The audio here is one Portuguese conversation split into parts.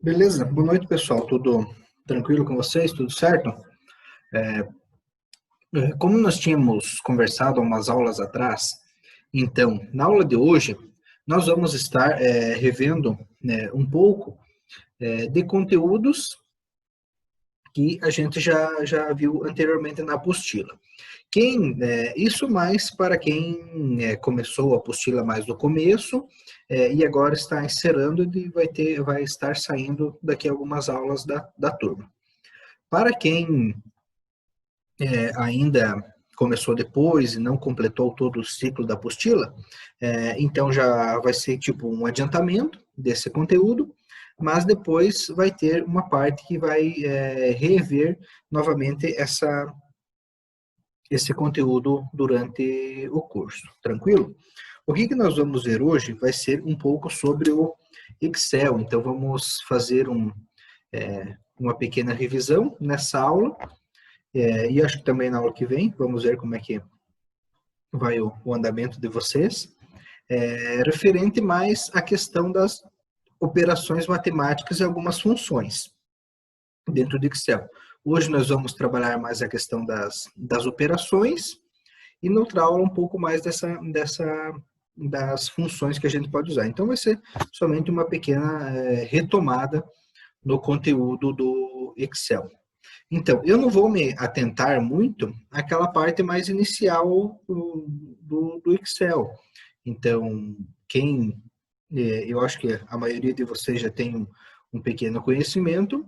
Beleza? Boa noite, pessoal. Tudo tranquilo com vocês? Tudo certo? Como nós tínhamos conversado há umas aulas atrás, então, na aula de hoje, nós vamos estar revendo, um pouco de conteúdos que a gente já viu anteriormente na apostila. Isso mais para quem começou a apostila mais do começo e agora está encerrando e vai estar saindo daqui a algumas aulas da turma. Para quem ainda começou depois e não completou todo o ciclo da apostila, então já vai ser tipo um adiantamento desse conteúdo, mas depois vai ter uma parte que vai rever novamente esse conteúdo durante o curso, tranquilo? O que nós vamos ver hoje vai ser um pouco sobre o Excel, então vamos fazer uma pequena revisão nessa aula, e acho que também na aula que vem, vamos ver como é que vai o andamento de vocês, referente mais à questão das operações matemáticas e algumas funções dentro do Excel. Hoje nós vamos trabalhar mais a questão das operações e na outra aula um pouco mais das funções que a gente pode usar. Então vai ser somente uma pequena retomada no conteúdo do Excel. Então, eu não vou me atentar muito àquela parte mais inicial do Excel. Então, eu acho que a maioria de vocês já tem um pequeno conhecimento,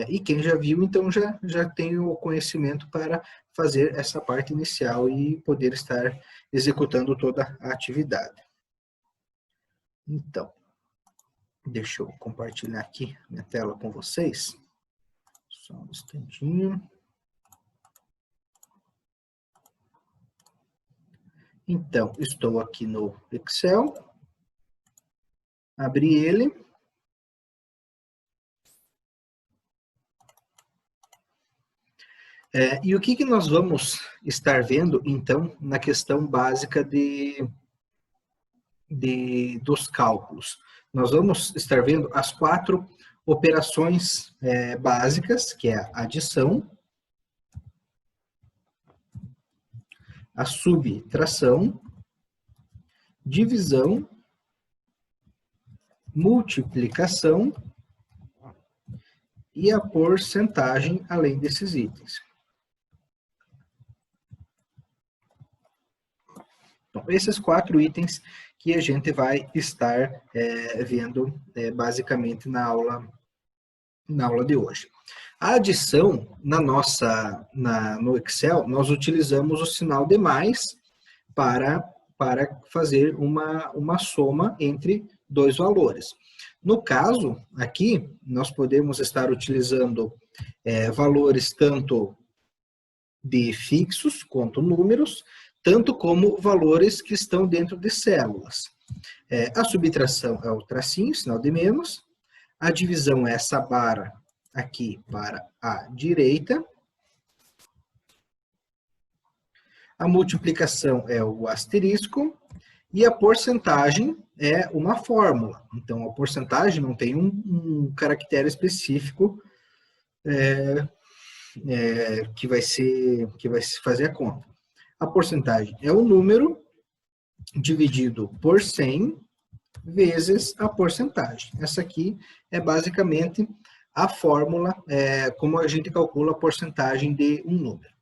e quem já viu, então já tem o conhecimento para fazer essa parte inicial e poder estar executando toda a atividade. Então, deixa eu compartilhar aqui minha tela com vocês. Só um instantinho. Então, estou aqui no Excel. Abri ele. E o que nós vamos estar vendo, então, na questão básica dos cálculos? Nós vamos estar vendo as 4 operações básicas, que é a adição, a subtração, divisão, multiplicação e a porcentagem, além desses itens. Então, esses 4 itens que a gente vai estar vendo basicamente na aula de hoje. A adição, no Excel, nós utilizamos o sinal de mais para fazer uma soma entre 2 valores. No caso, aqui, nós podemos estar utilizando valores tanto de fixos quanto números, tanto como valores que estão dentro de células. A subtração é o tracinho, sinal de menos. A divisão é essa barra aqui para a direita. A multiplicação é o asterisco. E a porcentagem é uma fórmula. Então, a porcentagem não tem um caractere específico que vai se fazer a conta. A porcentagem é o número dividido por 100 vezes a porcentagem. Essa aqui é basicamente a fórmula, como a gente calcula a porcentagem de um número.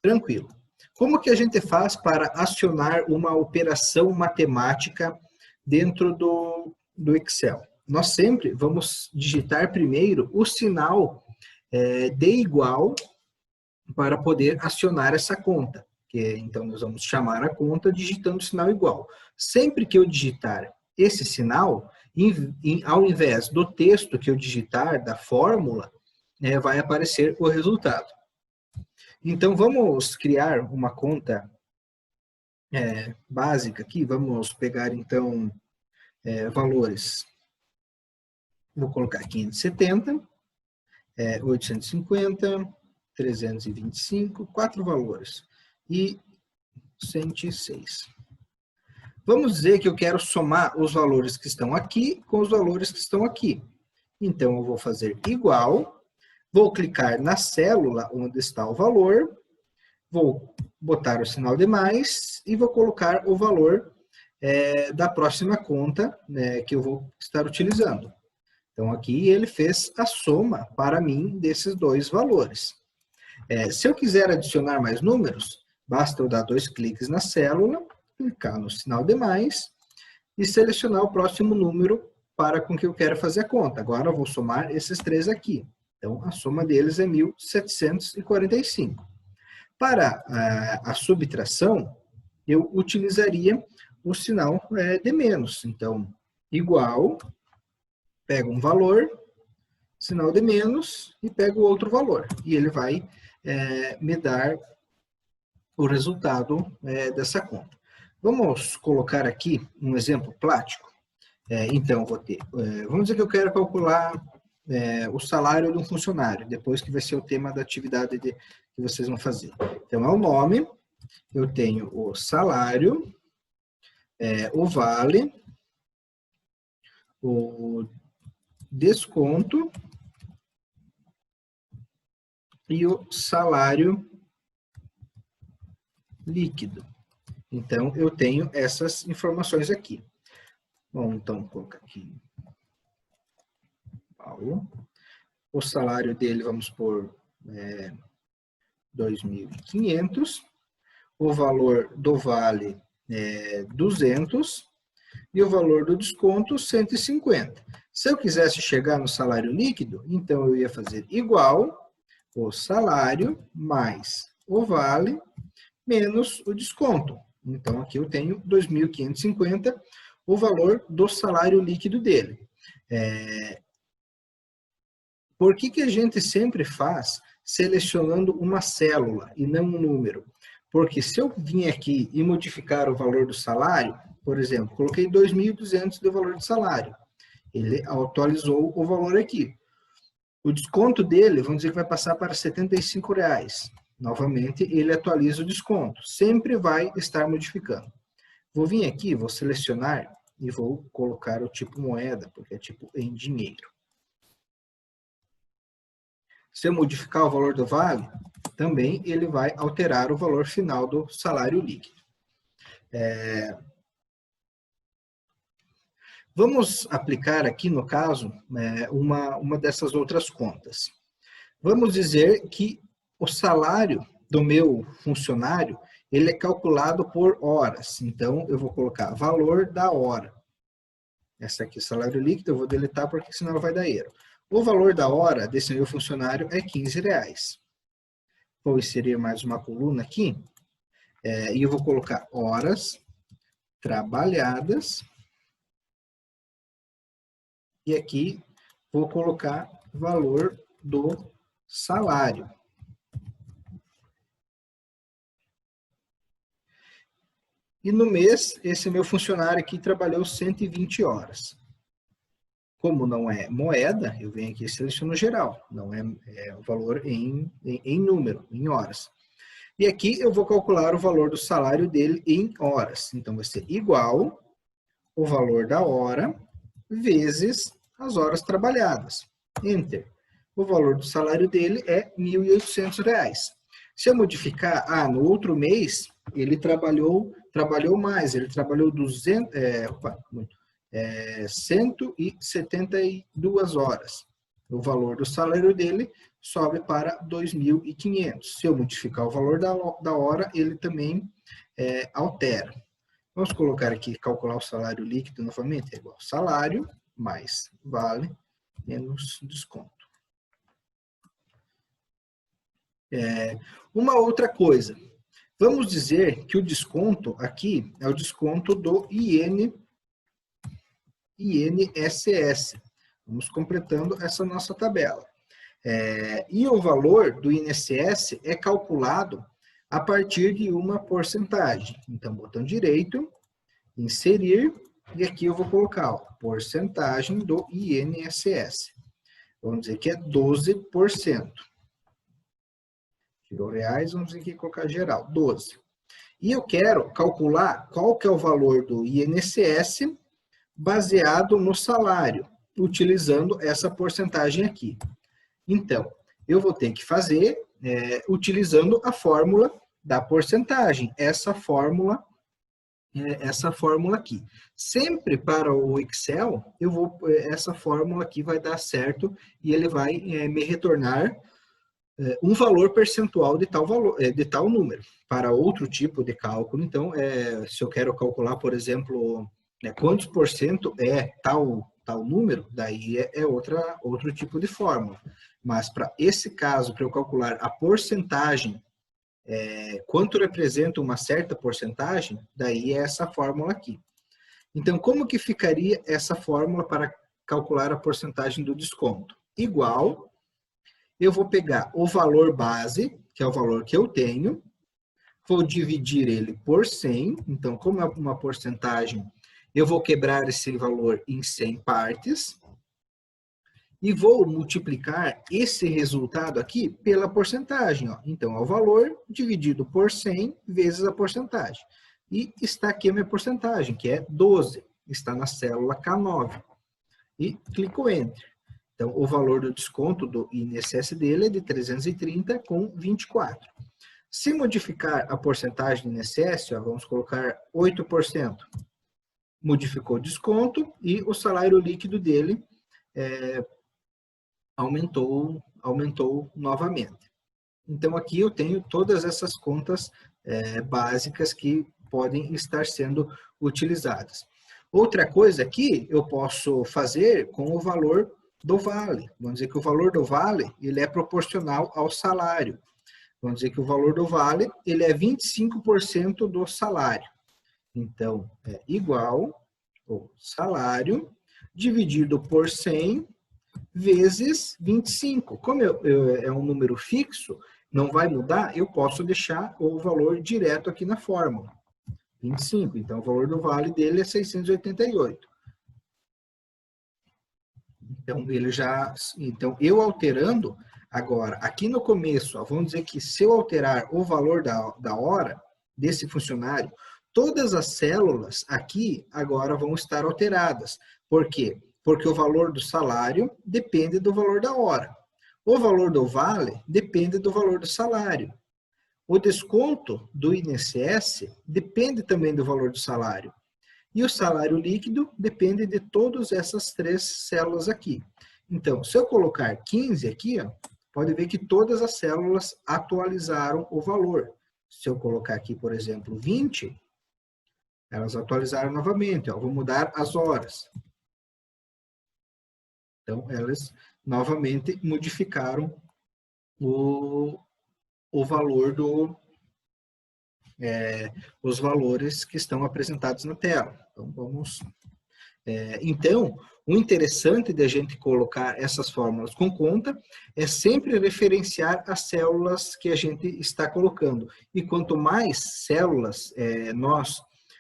Tranquilo. Como que a gente faz para acionar uma operação matemática dentro do Excel? Nós sempre vamos digitar primeiro o sinal de igual para poder acionar essa conta. Então, nós vamos chamar a conta digitando o sinal igual. Sempre que eu digitar esse sinal, ao invés do texto que eu digitar da fórmula, vai aparecer o resultado. Então, vamos criar uma conta básica aqui. Vamos pegar, então, valores. Vou colocar 570, 850, 325, 4 valores. E 106. Vamos dizer que eu quero somar os valores que estão aqui com os valores que estão aqui. Então, eu vou fazer igual, vou clicar na célula onde está o valor, vou botar o sinal de mais e vou colocar o valor da próxima conta, né, que eu vou estar utilizando. Então, aqui ele fez a soma para mim desses dois valores. Se eu quiser adicionar mais números, basta eu dar 2 cliques na célula, clicar no sinal de mais e selecionar o próximo número para com que eu quero fazer a conta. Agora eu vou somar esses 3 aqui. Então, a soma deles é 1.745. Para a subtração, eu utilizaria o sinal de menos. Então, igual, pego um valor, sinal de menos e pego outro valor. E ele vai me dar o resultado dessa conta. Vamos colocar aqui um exemplo prático. Então, vou ter, vamos dizer que eu quero calcular o salário de um funcionário, depois que vai ser o tema da atividade que vocês vão fazer. Então, é o nome, eu tenho o salário, o vale, o desconto e o salário líquido. Então, eu tenho essas informações aqui. Bom, então, vou colocar aqui. Paulo. O salário dele, vamos pôr 2.500. O valor do vale é 200. E o valor do desconto, 150. Se eu quisesse chegar no salário líquido, então eu ia fazer igual o salário mais o vale menos o desconto. Então, aqui eu tenho 2.550, o valor do salário líquido dele. Por que a gente sempre faz selecionando uma célula e não um número? Porque se eu vim aqui e modificar o valor do salário, por exemplo, coloquei 2.200 do valor do salário, ele atualizou o valor aqui. O desconto dele, vamos dizer que vai passar para R$ 75. Novamente, ele atualiza o desconto. Sempre vai estar modificando. Vou vir aqui, vou selecionar e vou colocar o tipo moeda, porque é tipo em dinheiro. Se eu modificar o valor do vale, também ele vai alterar o valor final do salário líquido. Vamos aplicar aqui, no caso, uma dessas outras contas. Vamos dizer que o salário do meu funcionário, ele é calculado por horas. Então, eu vou colocar valor da hora. Essa aqui, salário líquido, eu vou deletar porque senão ela vai dar erro. O valor da hora desse meu funcionário é R$15. Vou inserir mais uma coluna aqui. E eu vou colocar horas trabalhadas. E aqui vou colocar valor do salário. E no mês, esse meu funcionário aqui trabalhou 120 horas. Como não é moeda, eu venho aqui e seleciono geral. Não é o valor em número, em horas. E aqui eu vou calcular o valor do salário dele em horas. Então, vai ser igual o valor da hora vezes as horas trabalhadas. Enter. O valor do salário dele é R$1.800. Se eu modificar, no outro mês, ele trabalhou mais, ele trabalhou 172 horas. O valor do salário dele sobe para 2.500. Se eu modificar o valor da hora, ele também altera. Vamos colocar aqui, calcular o salário líquido novamente, é igual salário mais vale menos desconto. Uma outra coisa, vamos dizer que o desconto aqui é o desconto do INSS. Vamos completando essa nossa tabela. E o valor do INSS é calculado a partir de uma porcentagem. Então, botão direito, inserir, e aqui eu vou colocar porcentagem do INSS. Vamos dizer que é 12%. Tirou reais, vamos aqui colocar geral, 12. E eu quero calcular qual que é o valor do INSS baseado no salário. utilizando essa porcentagem aqui. Então, eu vou ter que fazer utilizando a fórmula da porcentagem, essa fórmula aqui. Sempre para o Excel, essa fórmula aqui vai dar certo e ele vai me retornar um valor percentual de tal número. Para outro tipo de cálculo, então, se eu quero calcular, por exemplo, quantos por cento é tal número, daí outro tipo de fórmula. Mas para esse caso, para eu calcular a porcentagem, quanto representa uma certa porcentagem, daí é essa fórmula aqui. Então, como que ficaria essa fórmula para calcular a porcentagem do desconto? Igual, eu vou pegar o valor base, que é o valor que eu tenho, vou dividir ele por 100, então, como é uma porcentagem, eu vou quebrar esse valor em 100 partes, e vou multiplicar esse resultado aqui pela porcentagem. Ó. Então, é o valor dividido por 100 vezes a porcentagem. E está aqui a minha porcentagem, que é 12. Está na célula K9. E clico Enter. Então, o valor do desconto do INSS dele é de 330,24. Se modificar a porcentagem do INSS, ó, vamos colocar 8%. Modificou o desconto e o salário líquido dele aumentou novamente. Então, aqui eu tenho todas essas contas básicas que podem estar sendo utilizadas. Outra coisa aqui, eu posso fazer com o valor do vale. Vamos dizer que o valor do vale ele é proporcional ao salário. Vamos dizer que o valor do vale ele é 25% do salário. Então, é igual o salário dividido por 100 vezes 25. Como é um número fixo, não vai mudar, eu posso deixar o valor direto aqui na fórmula. 25. Então, o valor do vale dele é 688. Então, eu alterando, agora, aqui no começo, ó, vamos dizer que se eu alterar o valor da hora desse funcionário, todas as células aqui agora vão estar alteradas. Por quê? Porque o valor do salário depende do valor da hora. O valor do vale depende do valor do salário. O desconto do INSS depende também do valor do salário. E o salário líquido depende de todas essas três células aqui. Então, se eu colocar 15 aqui, ó, pode ver que todas as células atualizaram o valor. Se eu colocar aqui, por exemplo, 20, elas atualizaram novamente. Ó, vou mudar as horas. Então, elas novamente modificaram o valor os valores que estão apresentados na tela. Então, vamos... então, o interessante de a gente colocar essas fórmulas com conta é sempre referenciar as células que a gente está colocando. E quanto mais células,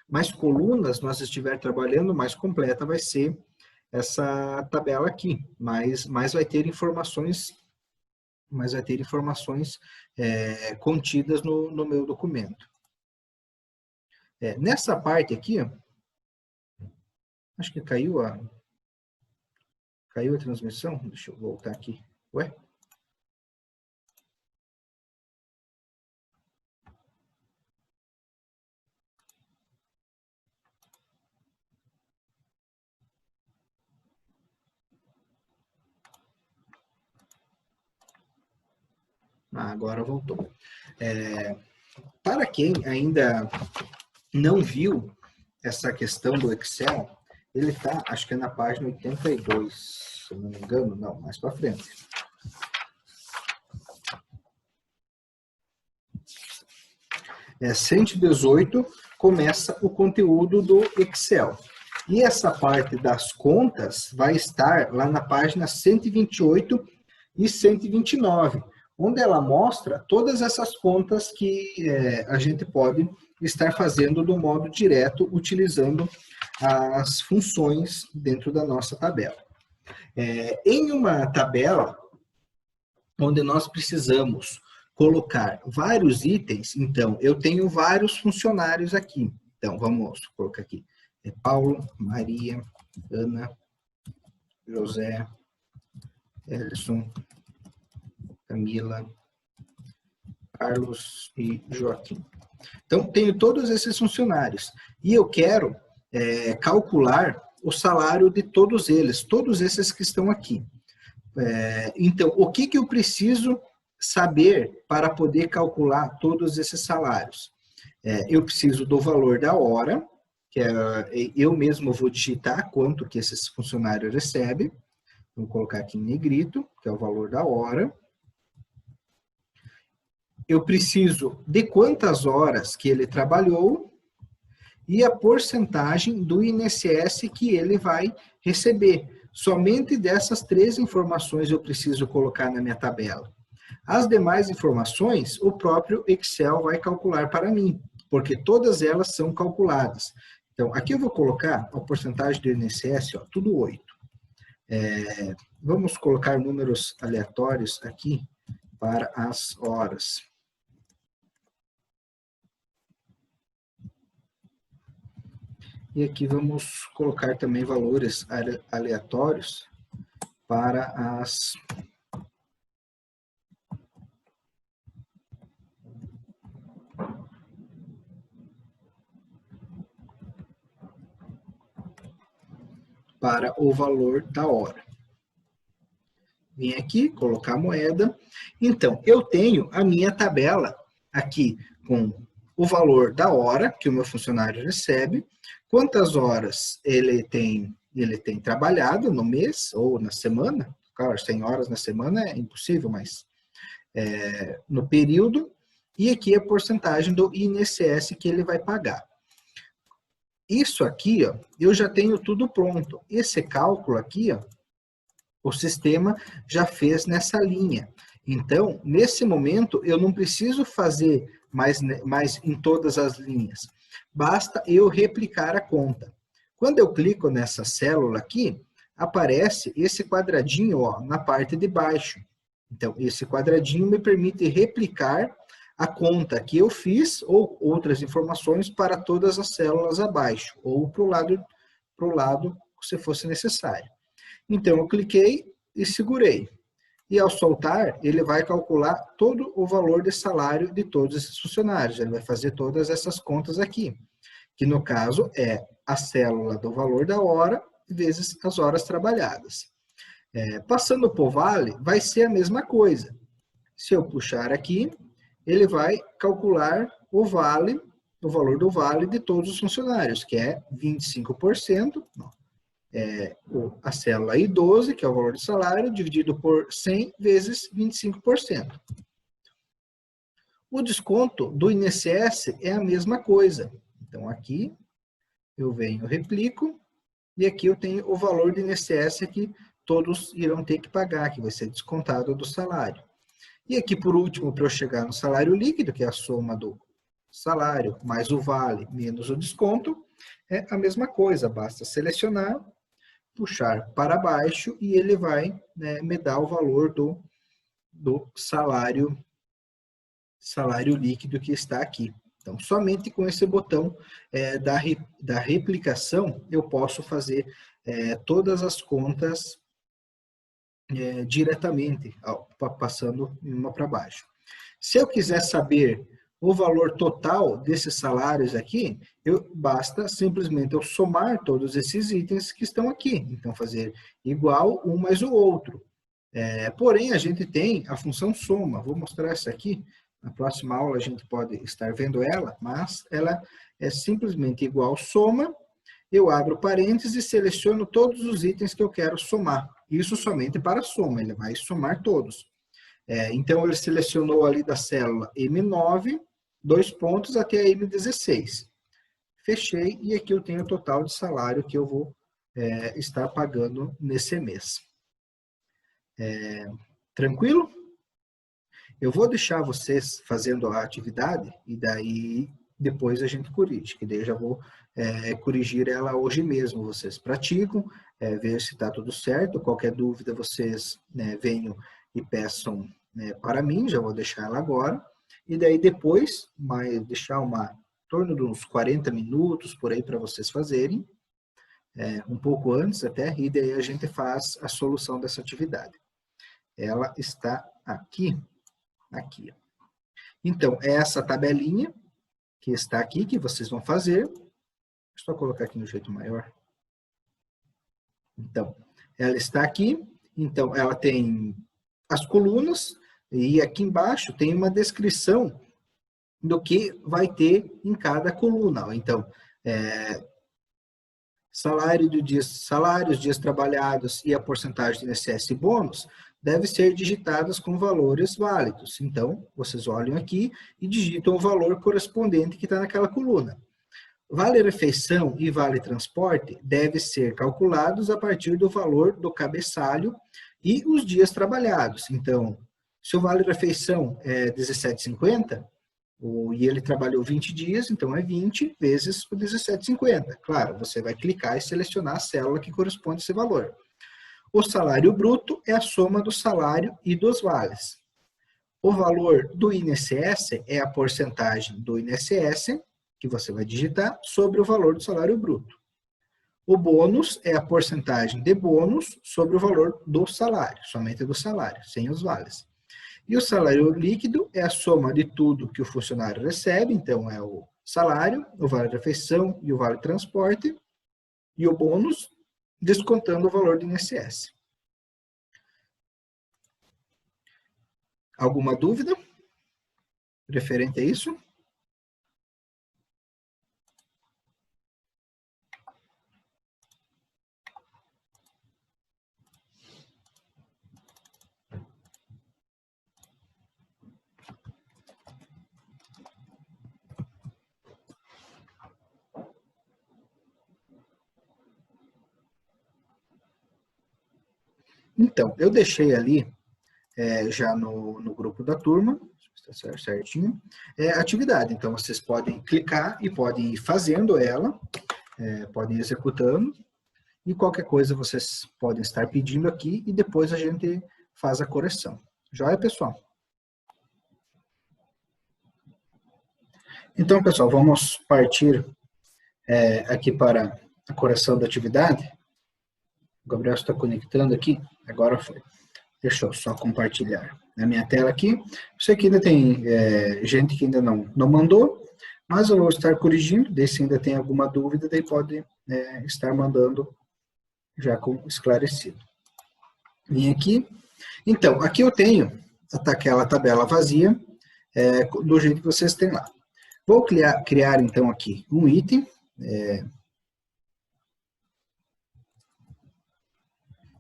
mais colunas nós estiver trabalhando, mais completa vai ser essa tabela aqui. Mais vai ter informações contidas no meu documento. Nessa parte aqui, ó, acho que caiu a transmissão. Deixa eu voltar aqui. Ué? Agora voltou. Para quem ainda não viu essa questão do Excel, ele está, acho que é na página 82, se eu não me engano, não, mais para frente. 118 começa o conteúdo do Excel. E essa parte das contas vai estar lá na página 128 e 129, onde ela mostra todas essas contas que a gente pode estar fazendo do modo direto, utilizando as funções dentro da nossa tabela. Em uma tabela onde nós precisamos colocar vários itens, então, eu tenho vários funcionários aqui. Então, vamos colocar aqui. Paulo, Maria, Ana, José, Elson, Camila, Carlos e Joaquim. Então, tenho todos esses funcionários. E eu quero calcular o salário de todos eles, todos esses que estão aqui. Então, o que eu preciso saber para poder calcular todos esses salários? Eu preciso do valor da hora, que eu mesmo vou digitar quanto que esse funcionário recebe. Vou colocar aqui em negrito, que é o valor da hora. Eu preciso de quantas horas que ele trabalhou e a porcentagem do INSS que ele vai receber. Somente dessas 3 informações eu preciso colocar na minha tabela. As demais informações, o próprio Excel vai calcular para mim, porque todas elas são calculadas. Então, aqui eu vou colocar a porcentagem do INSS, ó, tudo 8. Vamos colocar números aleatórios aqui para as horas. E aqui vamos colocar também valores aleatórios para o valor da hora. Vem aqui, colocar a moeda. Então, eu tenho a minha tabela aqui com o valor da hora que o meu funcionário recebe, quantas horas ele tem trabalhado no mês ou na semana. Claro, 100 horas na semana é impossível, mas no período. E aqui a porcentagem do INSS que ele vai pagar. Isso aqui, ó, eu já tenho tudo pronto. Esse cálculo aqui, ó, o sistema já fez nessa linha. Então, nesse momento, eu não preciso fazer mais em todas as linhas. Basta eu replicar a conta. Quando eu clico nessa célula aqui, aparece esse quadradinho, ó, na parte de baixo. Então, esse quadradinho me permite replicar a conta que eu fiz ou outras informações para todas as células abaixo, ou para o lado se fosse necessário. Então, eu cliquei e segurei. E ao soltar, ele vai calcular todo o valor de salário de todos esses funcionários. Ele vai fazer todas essas contas aqui, que no caso é a célula do valor da hora vezes as horas trabalhadas. Passando para o vale, vai ser a mesma coisa. Se eu puxar aqui, ele vai calcular o valor do vale de todos os funcionários, que é 25%, a célula I12, que é o valor do salário, dividido por 100 vezes 25%. O desconto do INSS é a mesma coisa. Então, aqui eu venho, replico, e aqui eu tenho o valor do INSS que todos irão ter que pagar, que vai ser descontado do salário. E aqui, por último, para eu chegar no salário líquido, que é a soma do salário mais o vale menos o desconto, é a mesma coisa, basta selecionar, puxar para baixo e ele vai, né, me dar o valor do salário líquido que está aqui. Então, somente com esse botão da replicação, eu posso fazer todas as contas diretamente, passando uma para baixo. Se eu quiser saber o valor total desses salários aqui, basta simplesmente eu somar todos esses itens que estão aqui. Então, fazer igual um mais o outro. Porém, a gente tem a função soma. Vou mostrar essa aqui. Na próxima aula a gente pode estar vendo ela, mas ela é simplesmente igual soma. Eu abro parênteses e seleciono todos os itens que eu quero somar. Isso somente para soma, ele vai somar todos. Então, ele selecionou ali da célula M9, 2 pontos até a M16. Fechei e aqui eu tenho o total de salário que eu vou estar pagando nesse mês. Tranquilo? Eu vou deixar vocês fazendo a atividade e daí depois a gente corrige, que daí eu já vou corrigir ela hoje mesmo. Vocês praticam, ver se está tudo certo. Qualquer dúvida vocês venham e peçam para mim, já vou deixar ela agora. E daí depois, deixar em torno de uns 40 minutos por aí para vocês fazerem. um pouco antes até, e daí a gente faz a solução dessa atividade. Ela está aqui. Aqui. Então, é essa tabelinha que está aqui, que vocês vão fazer. Deixa eu colocar aqui no jeito maior. Então, ela está aqui. Então, ela tem as colunas, e aqui embaixo tem uma descrição do que vai ter em cada coluna. Então, salários, dias trabalhados e a porcentagem de INSS e bônus devem ser digitadas com valores válidos. Então, vocês olham aqui e digitam o valor correspondente que está naquela coluna. Vale-refeição e vale-transporte devem ser calculados a partir do valor do cabeçalho e os dias trabalhados. Então, se o vale-refeição é 17,50, e ele trabalhou 20 dias, então é 20 vezes o 17,50. Claro, você vai clicar e selecionar a célula que corresponde a esse valor. O salário bruto é a soma do salário e dos vales. O valor do INSS é a porcentagem do INSS, que você vai digitar, sobre o valor do salário bruto. O bônus é a porcentagem de bônus sobre o valor do salário, somente do salário, sem os vales. E o salário líquido é a soma de tudo que o funcionário recebe, então é o salário, o vale-refeição e o vale-transporte, e o bônus, descontando o valor do INSS. Alguma dúvida referente a isso? Então, eu deixei ali, já no grupo da turma, está certinho, atividade. Então, vocês podem clicar e podem ir fazendo ela, podem ir executando, e qualquer coisa vocês podem estar pedindo aqui, e depois a gente faz a correção. Joia, pessoal? Então, pessoal, vamos partir aqui para a correção da atividade. O Gabriel está conectando aqui, agora foi. Deixa eu só compartilhar a minha tela aqui. Sei que ainda tem gente que ainda não mandou, mas eu vou estar corrigindo, daí se ainda tem alguma dúvida, daí pode estar mandando já com esclarecido. Vim aqui. Então, aqui eu tenho aquela tabela vazia, do jeito que vocês têm lá. Vou criar então aqui um item,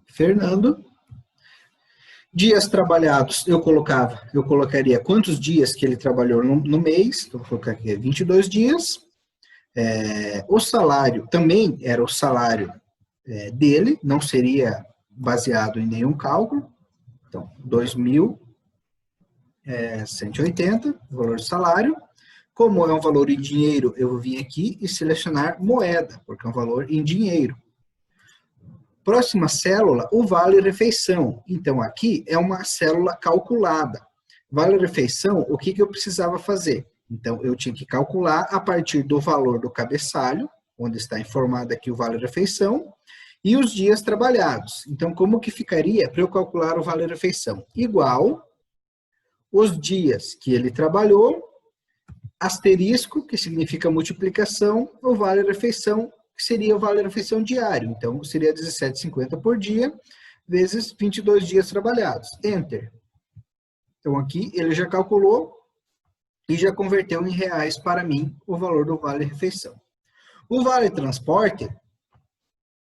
Fernando. Dias trabalhados, eu colocaria quantos dias que ele trabalhou no mês, então vou colocar aqui 22 dias. O salário também era o salário dele, não seria baseado em nenhum cálculo. Então, 2.180, o valor do salário. Como é um valor em dinheiro, eu vou vir aqui e selecionar moeda, porque é um valor em dinheiro. Próxima célula, o vale-refeição. Então, aqui é uma célula calculada. Vale-refeição, o que eu precisava fazer? Então, eu tinha que calcular a partir do valor do cabeçalho, onde está informado aqui o vale-refeição, e os dias trabalhados. Então, como que ficaria para eu calcular o vale-refeição? Igual os dias que ele trabalhou, asterisco, que significa multiplicação, o vale-refeição, que seria o vale-refeição diário. Então, seria 17,50 por dia, vezes 22 dias trabalhados. Enter. Então, aqui ele já calculou e já converteu em reais para mim o valor do vale-refeição. O vale-transporte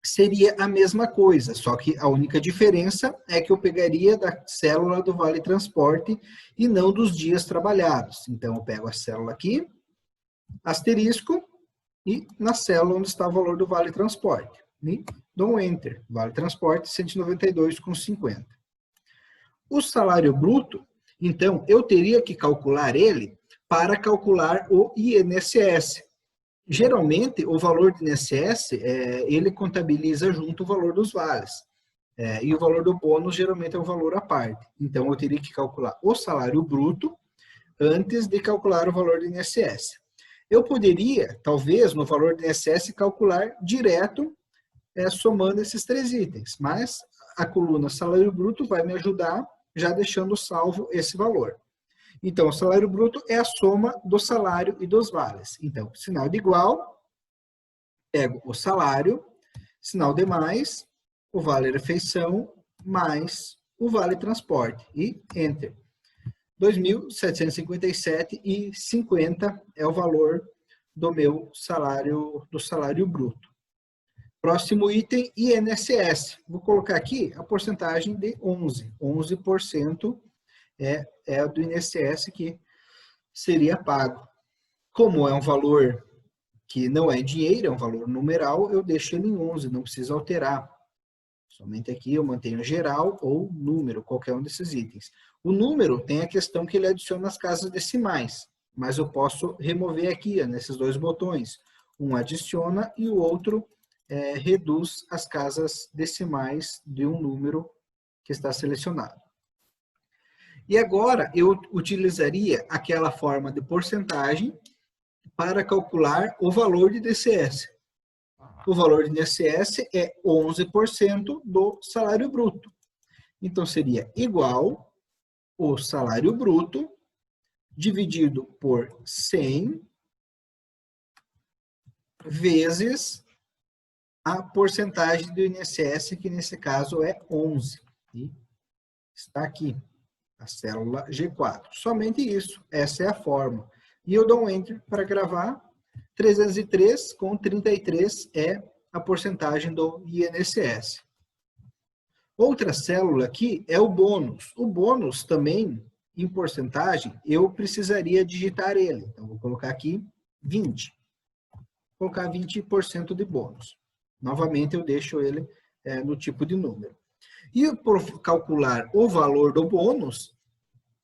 seria a mesma coisa, só que a única diferença é que eu pegaria da célula do vale-transporte e não dos dias trabalhados. Então, eu pego a célula aqui, asterisco, e na célula onde está o valor do vale-transporte. E dou um Enter. Vale-transporte, 192,50. O salário bruto, então, eu teria que calcular ele para calcular o INSS. Geralmente, o valor do INSS, ele contabiliza junto o valor dos vales. E o valor do bônus, geralmente, é um valor à parte. Então, eu teria que calcular o salário bruto antes de calcular o valor do INSS. Eu poderia, talvez, no valor do INSS, calcular direto somando esses 3 itens, mas a coluna salário bruto vai me ajudar já deixando salvo esse valor. Então, o salário bruto é a soma do salário e dos vales. Então, sinal de igual, pego o salário, sinal de mais, o vale-refeição, mais o vale-transporte. E Enter. R$ 2.757,50 é o valor do meu salário bruto. Próximo item, INSS. Vou colocar aqui a porcentagem de 11%. 11% é do INSS que seria pago. Como é um valor que não é dinheiro, é um valor numeral, eu deixo ele em 11, não preciso alterar. Somente aqui eu mantenho geral ou número, qualquer um desses itens. O número tem a questão que ele adiciona as casas decimais, mas eu posso remover aqui, nesses 2 botões. Um adiciona e o outro reduz as casas decimais de um número que está selecionado. E agora eu utilizaria aquela forma de porcentagem para calcular o valor de DCS. O valor de DCS é 11% do salário bruto. Então, seria igual o salário bruto dividido por 100 vezes a porcentagem do INSS, que nesse caso é 11. E está aqui, a célula G4. Somente isso, essa é a fórmula. E eu dou um Enter para gravar. 303,33 é a porcentagem do INSS. Outra célula aqui é o bônus. O bônus também, em porcentagem, eu precisaria digitar ele. Então, vou colocar aqui 20. Vou colocar 20% de bônus. Novamente, eu deixo ele no tipo de número. E por calcular o valor do bônus,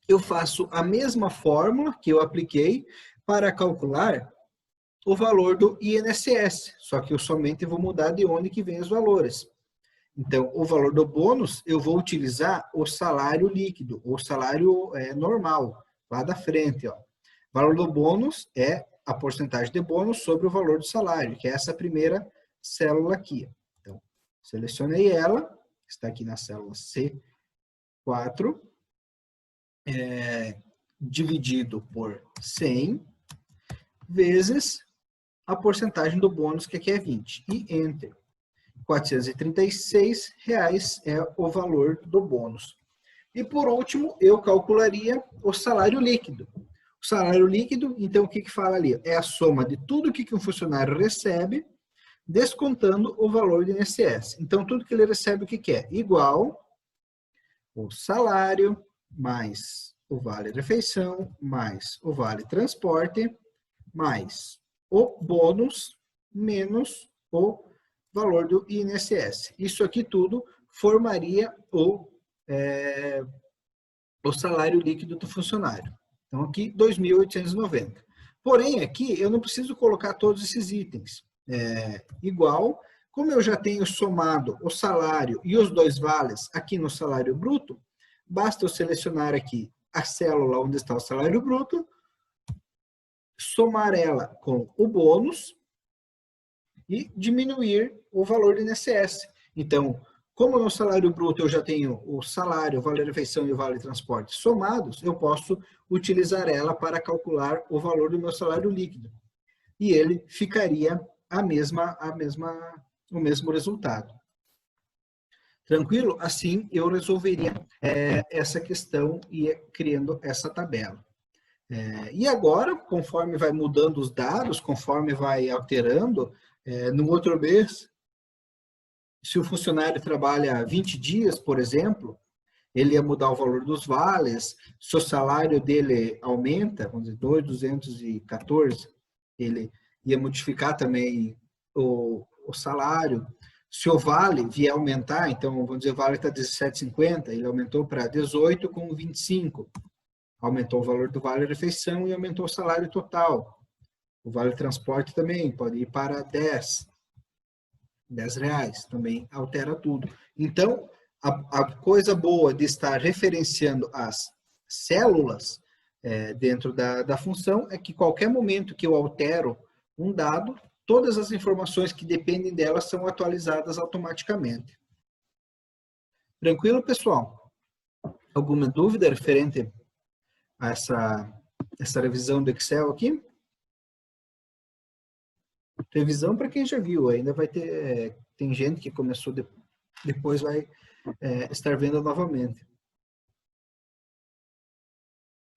eu faço a mesma fórmula que eu apliquei para calcular o valor do INSS, só que eu somente vou mudar de onde que vem os valores. Então, o valor do bônus, eu vou utilizar o salário líquido, o salário normal, lá da frente. Ó. O valor do bônus é a porcentagem de bônus sobre o valor do salário, que é essa primeira célula aqui. Então, selecionei ela, está aqui na célula C4, dividido por 100, vezes a porcentagem do bônus, que aqui é 20. E Enter. R$ 436 é o valor do bônus. E por último, eu calcularia o salário líquido. O salário líquido, então, o que fala ali? É a soma de tudo que um funcionário recebe, descontando o valor do INSS. Então, tudo que ele recebe, o que é? Igual o salário, mais o vale-refeição, mais o vale-transporte, mais o bônus, menos o valor do INSS. Isso aqui tudo formaria o salário líquido do funcionário. Então, aqui, 2.890. Porém, aqui, eu não preciso colocar todos esses itens. Igual, como eu já tenho somado o salário e os 2 vales aqui no salário bruto, basta eu selecionar aqui a célula onde está o salário bruto, somar ela com o bônus e diminuir o valor do INSS. Então, como no salário bruto eu já tenho o salário, o vale-refeição e o vale-transporte somados, eu posso utilizar ela para calcular o valor do meu salário líquido. E ele ficaria o mesmo resultado. Tranquilo? Assim eu resolveria essa questão e criando essa tabela. E agora, conforme vai mudando os dados, conforme vai alterando, no outro mês, se o funcionário trabalha 20 dias, por exemplo, ele ia mudar o valor dos vales, se o salário dele aumenta, vamos dizer, 2.214, ele ia modificar também o salário. Se o vale vier aumentar, então, vamos dizer, o vale está 17,50, ele aumentou para 18,25. Aumentou o valor do vale-refeição e aumentou o salário total. O vale-transporte também pode ir para 10 reais, também altera tudo. Então, a coisa boa de estar referenciando as células dentro da função é que qualquer momento que eu altero um dado, todas as informações que dependem dela são atualizadas automaticamente. Tranquilo, pessoal? Alguma dúvida referente a essa revisão do Excel aqui? Revisão para quem já viu, ainda vai ter, tem gente que começou depois vai estar vendo novamente.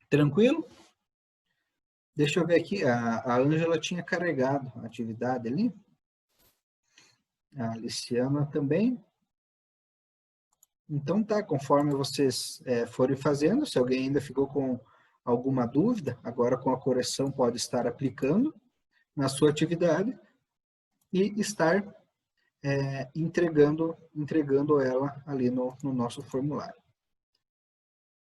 Tranquilo? Deixa eu ver aqui, a Ângela tinha carregado a atividade ali. A Aliciana também. Então tá, conforme vocês forem fazendo, se alguém ainda ficou com alguma dúvida, agora com a correção pode estar aplicando na sua atividade e estar entregando ela ali no nosso formulário.